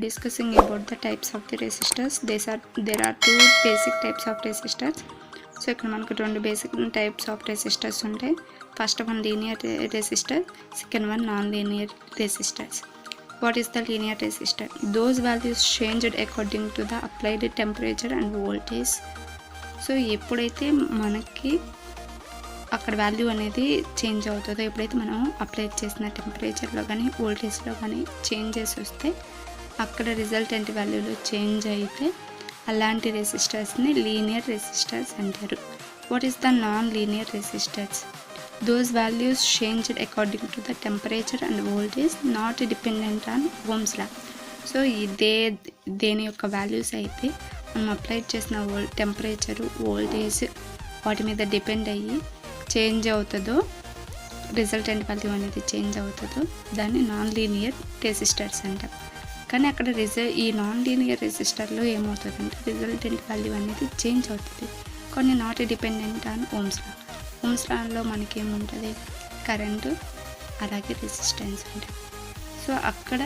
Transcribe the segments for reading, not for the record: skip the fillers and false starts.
discussing about the types of the resistors. There are two basic types of resistors. So ఇక్కడ మనకు రెండు basic types of resistors ఉంటాయి. First one linear resistor, second one non linear resistors. What is the linear resistor? Those values changed according to the applied temperature and voltage. So ఎప్పుడైతే మనకి అక్కడ value అనేది change అవుతుందో, ఎప్పుడైతే మనం apply చేసిన టెంపరేచర్లో కానీ వోల్టేజ్లో కానీ చేంజెస్ వస్తే అక్కడ రిజల్టెంట్ వాల్యూలో చేంజ్ అయితే అలాంటి రెసిస్టర్స్ని లీనియర్ రెసిస్టర్స్ అంటారు. What is the non linear resistors? Those values changed according to the temperature and voltage, not dependent on Ohm's law. So దేని యొక్క వాల్యూస్ అయితే మనం అప్లై చేసిన టెంపరేచర్ వోల్టేజ్ వాటి మీద డిపెండ్ అయ్యి చేంజ్ అవుతుందో, రిజల్టెంట్ వాల్యూ అనేది చేంజ్ అవుతుందో దాన్ని నాన్ లీనియర్ రెసిస్టర్స్ అంటాం. కానీ అక్కడ ఈ నాన్ లీనియర్ రెసిస్టర్లో ఏమవుతుందంటే రిజల్టెంట్ వాల్యూ అనేది చేంజ్ అవుతుంది, కొన్ని not dependent on Ohm's law. Ohm's లాలో మనకి ఏముంటుంది? కరెంటు అలాగే రెసిస్టెన్స్ ఉంటుంది. సో అక్కడ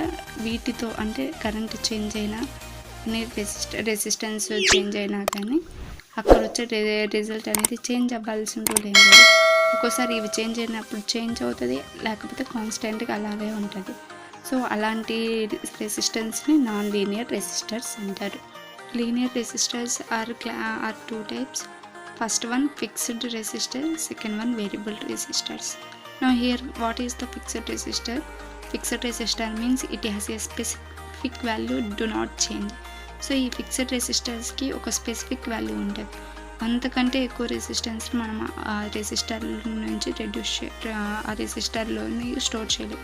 వీటితో అంటే కరెంటు చేంజ్ అయినా రెసిస్టెన్స్ చేంజ్ అయినా కానీ అక్కడ వచ్చే రిజల్ట్ అనేది చేంజ్ అవ్వాల్సిన రూల్ ఏం లేదు. ఒక్కోసారి ఇవి చేంజ్ అయినప్పుడు చేంజ్ అవుతుంది, లేకపోతే కాన్స్టెంట్గా అలాగే ఉంటుంది. సో అలాంటి రెసిస్టెన్స్ని నాన్ లీనియర్ రెసిస్టర్స్ అంటారు. Linear resistors are two types. First one fixed resistor, second one variable resistors. Now here what is the fixed resistor? Fixed resistor means it has a specific value, do not change. So ఈ fixed రెసిస్టర్స్కి ఒక specific value ఉంటుంది, అంతకంటే ఎక్కువ resistance మనం ఆ resistor నుంచి ఆ రెసిస్టర్లోని స్టోర్ చేయలేం.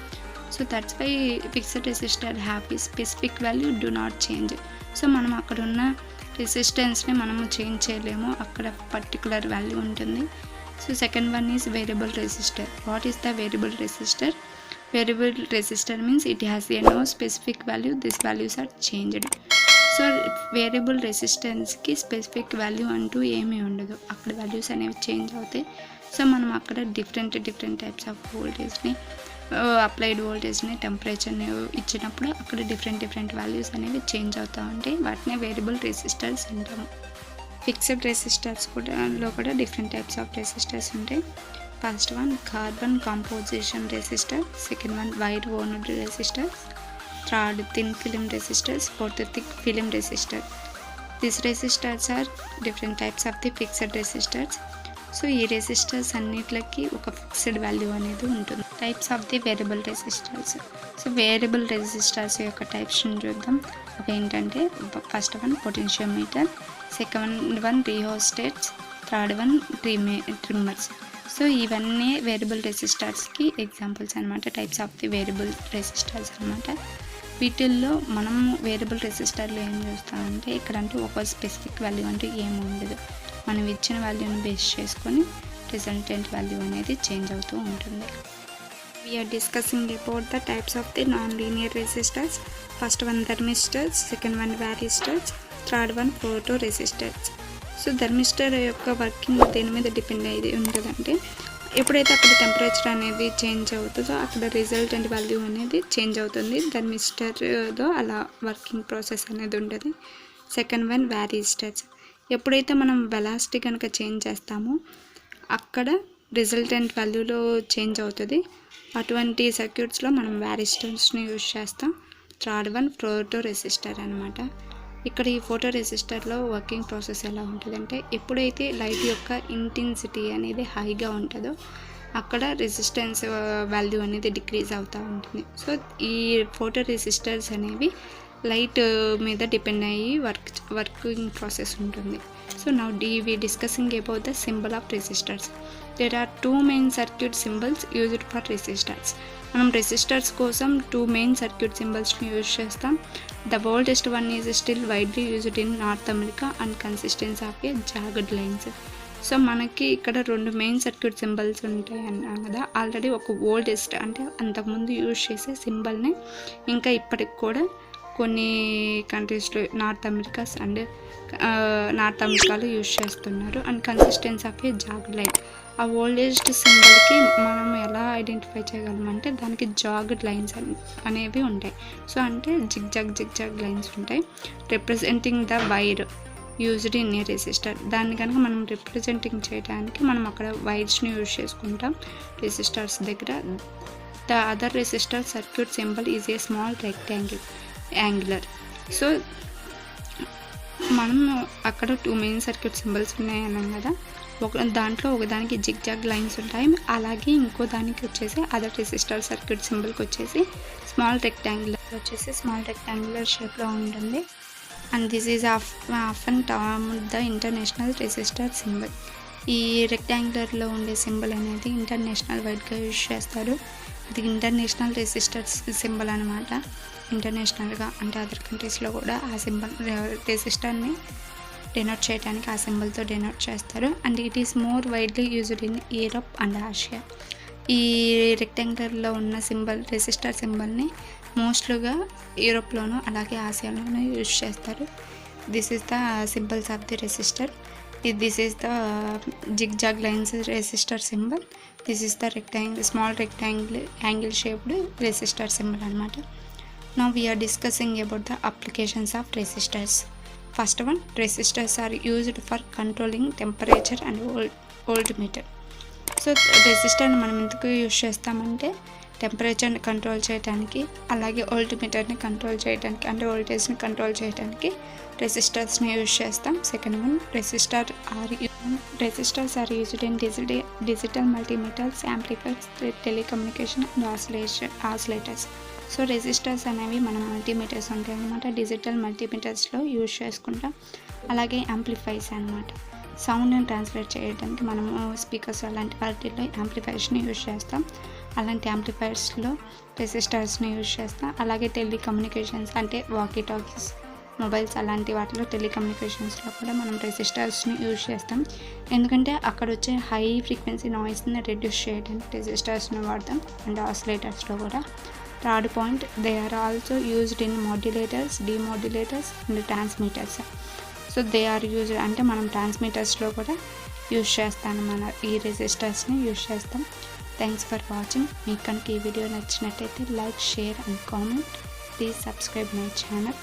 So that's why fixed resistor have a specific value, do not change. So మనం అక్కడ ఉన్న రెసిస్టెన్స్ని మనము చేంజ్ చేయలేము, అక్కడ పర్టికులర్ వాల్యూ ఉంటుంది. So second one is variable resistor. What is the variable resistor? Variable resistor means it has a no specific value, this values are changed. So variable రెసిస్టెన్స్కి specific value అంటూ ఏమీ ఉండదు, అక్కడ values అనేవి change అవుతాయి. So మనం అక్కడ different types of వోల్టేజ్ని, అప్లైడ్ వోల్టేజ్ని, టెంపరేచర్ని ఇచ్చినప్పుడు అక్కడ డిఫరెంట్ వాల్యూస్ అనేవి చేంజ్ అవుతూ ఉంటాయి. వాటిని వేరియబుల్ రెసిస్టర్స్ అంటాము. ఫిక్స్డ్ రెసిస్టర్స్ కూడా డిఫరెంట్ టైప్స్ ఆఫ్ రెసిస్టర్స్ ఉంటాయి. First one carbon composition resistor, second one wire wound resistors, third thin film resistors, fourth thick film resistor. This resistors are different types of the fixed resistors. So ఈ resistors అన్నిటికి ఒక fixed value అనేది ఉంటుంది. Types of the variable resistors. So variable resistors యొక్క టైప్స్ని చూద్దాం. అవి ఏంటంటే first one potentiometer, second one రియోస్టేట్స్, third one trimmers. So ఇవన్నీ వేరియబుల్ రెసిస్టర్స్కి ఎగ్జాంపుల్స్ అనమాట, types of the variable resistors అనమాట. వీటిల్లో మనం వేరియబుల్ రెసిస్టర్లో ఏం చూస్తామంటే ఇక్కడంటూ ఒక స్పెసిఫిక్ వాల్యూ అంటూ ఏమి ఉండదు, మనం ఇచ్చిన వాల్యూని బేస్ చేసుకొని రిజల్టెంట్ వాల్యూ అనేది చేంజ్ అవుతూ ఉంటుంది. We are discussing about the types of the non linear resistors. First one thermistors, second one varistors, third one photo resistors. So thermistor యొక్క వర్కింగ్ దేని మీద డిపెండ్ అయ్యి ఉంటుందంటే ఎప్పుడైతే అక్కడ టెంపరేచర్ అనేది చేంజ్ అవుతుందో అక్కడ రిజల్టెంట్ వాల్యూ అనేది చేంజ్ అవుతుంది. థర్మిస్టర్తో అలా వర్కింగ్ ప్రాసెస్ అనేది ఉంటుంది. Second one varistors. ఎప్పుడైతే మనం వెలాసిటీ కనుక చేంజ్ చేస్తామో అక్కడ రిజల్టెంట్ వాల్యూలో చేంజ్ అవుతుంది, అటువంటి సర్క్యూట్స్లో మనం వారిస్టర్స్ని యూజ్ చేస్తాం. థర్డ్ వన్ ఫోటో రెసిస్టర్ అనమాట. ఇక్కడ ఈ ఫోటో రెసిస్టర్లో వర్కింగ్ ప్రాసెస్ ఎలా ఉంటుందంటే ఎప్పుడైతే లైట్ యొక్క ఇంటెన్సిటీ అనేది హైగా ఉంటుందో అక్కడ రెసిస్టెన్స్ వాల్యూ అనేది డిక్రీజ్ అవుతూ ఉంటుంది. సో ఈ ఫోటో రెసిస్టర్స్ అనేవి లైట్ మీద డిపెండ్ అయ్యి వర్కింగ్ ప్రాసెస్ ఉంటుంది. So now we discussing about the symbol of resistors. There are two main circuit symbols used for resistors. మనం రెసిస్టర్స్ కోసం టూ మెయిన్ సర్క్యూట్ సింబల్స్ని యూజ్ చేస్తాం. The oldest one is still widely used in North America and consistence of a jagged lines. So మనకి ఇక్కడ రెండు main circuit symbols ఉంటాయి అన్నాం కదా. ఆల్రెడీ ఒక ఓల్డెస్ట్ అంటే అంతకుముందు యూజ్ చేసే సింబల్ని ఇంకా ఇప్పటికి కూడా కొన్ని కంట్రీస్లో నార్త్ అమెరికాస్ అండ్ నార్త్ అమెరికాలో యూజ్ చేస్తున్నారు. And consistency of A jogged line, ఆ ఓల్డెస్ట్ సింబల్కి మనం ఎలా ఐడెంటిఫై చేయగలమంటే దానికి జాగ్డ్ లైన్స్ అనేవి ఉంటాయి. సో అంటే జిగ్ జాగ్ లైన్స్ ఉంటాయి representing the wire used in a resistor. దాన్ని కనుక మనం రిప్రజెంటింగ్ చేయడానికి మనం అక్కడ వైర్స్ని యూజ్ చేసుకుంటాం రెసిస్టర్స్ దగ్గర. The other resistor circuit symbol is a small angular. So మనం అక్కడ 2 మెయిన్ సర్క్యూట్ సింబల్స్ ఉన్నాయన్నాం కదా, దాంట్లో ఒకదానికి జిగ్ జాగ్ లైన్స్ ఉంటాయి, అలాగే ఇంకో దానికి వచ్చేసి అదర్ రెసిస్టర్ సర్క్యూట్ సింబల్కి వచ్చేసి స్మాల్ రెక్టాంగులర్ షేప్లో ఉంటుంది. And this is often termed the international resistor symbol. ఈ రెక్టాంగులర్లో ఉండే సింబల్ అనేది ఇంటర్నేషనల్ వైడ్గా యూజ్ చేస్తారు. ఇది ఇంటర్నేషనల్ రెసిస్టర్ సింబల్ అనమాట. ఇంటర్నేషనల్గా అంటే అదర్ కంట్రీస్లో కూడా ఆ సింబల్ రెసిస్టర్ని డెనోట్ చేయడానికి ఆ సింబల్తో డెనోట్ చేస్తారు. And it is more widely used in Europe and Asia. ఈ రెక్టాంగులర్లో ఉన్న రెసిస్టర్ సింబల్ని మోస్ట్లీగా యూరోప్లోను అలాగే ఆసియాలోనూ యూజ్ చేస్తారు. This is the symbols of the resistor. This is the zigzag lines resistor symbol. This is the small angle shaped resistor symbol అనమాట. Now we are discussing about the applications of resistors. First one, resistors are used for controlling temperature and voltmeter. So రెసిస్టర్ని మనం ఎందుకు use చేస్తామంటే టెంపరేచర్ని control చేయడానికి, అలాగే వోల్ట్మీటర్ని control చేయడానికి అంటే వోల్టేజ్ని కంట్రోల్ చేయడానికి రెసిస్టర్స్ని యూజ్ చేస్తాం. Second one, resistors are used in digital multimeters, amplifiers, telecommunication and oscillators. So resistors అనేవి మనం మల్టీమీటర్స్ ఉంటాయి అనమాట, డిజిటల్ మల్టీమీటర్స్లో యూజ్ చేసుకుంటాం. అలాగే యాంప్లిఫైర్స్ అనమాట, సౌండ్ని ట్రాన్స్లేట్ చేయడానికి మనము స్పీకర్స్ అలాంటి వాటిల్లో యాంప్లిఫైర్స్ని యూజ్ చేస్తాం. అలాంటి యాంప్లిఫైర్స్లో రెసిస్టర్స్ని యూజ్ చేస్తాం. అలాగే టెలికమ్యూనికేషన్స్ అంటే వాకీ టాకీస్, మొబైల్స్ అలాంటి వాటిలో టెలికమ్యూనికేషన్స్లో కూడా మనం రెసిస్టర్స్ని యూజ్ చేస్తాం. ఎందుకంటే అక్కడ వచ్చే హై ఫ్రీక్వెన్సీ నాయిస్ని రెడ్యూస్ చేయడానికి రెసిస్టర్స్ని వాడతాం. అండ్ ఆసిలేటర్స్లో కూడా. Third point, they are also used in modulators, demodulators and transmitters. So they are used అంటే మనం ట్రాన్స్మిటర్స్లో కూడా యూజ్ చేస్తాం, మన ఈ రెసిస్టర్స్ని యూజ్ చేస్తాం. Thanks for watching. మీకు కనుక ఈ వీడియో నచ్చినట్టయితే like, share and comment. Please subscribe my channel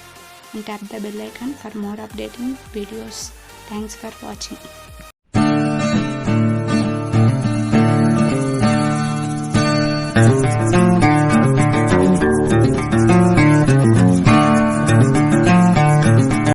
and tap the bell icon for more updating videos. Thanks for watching.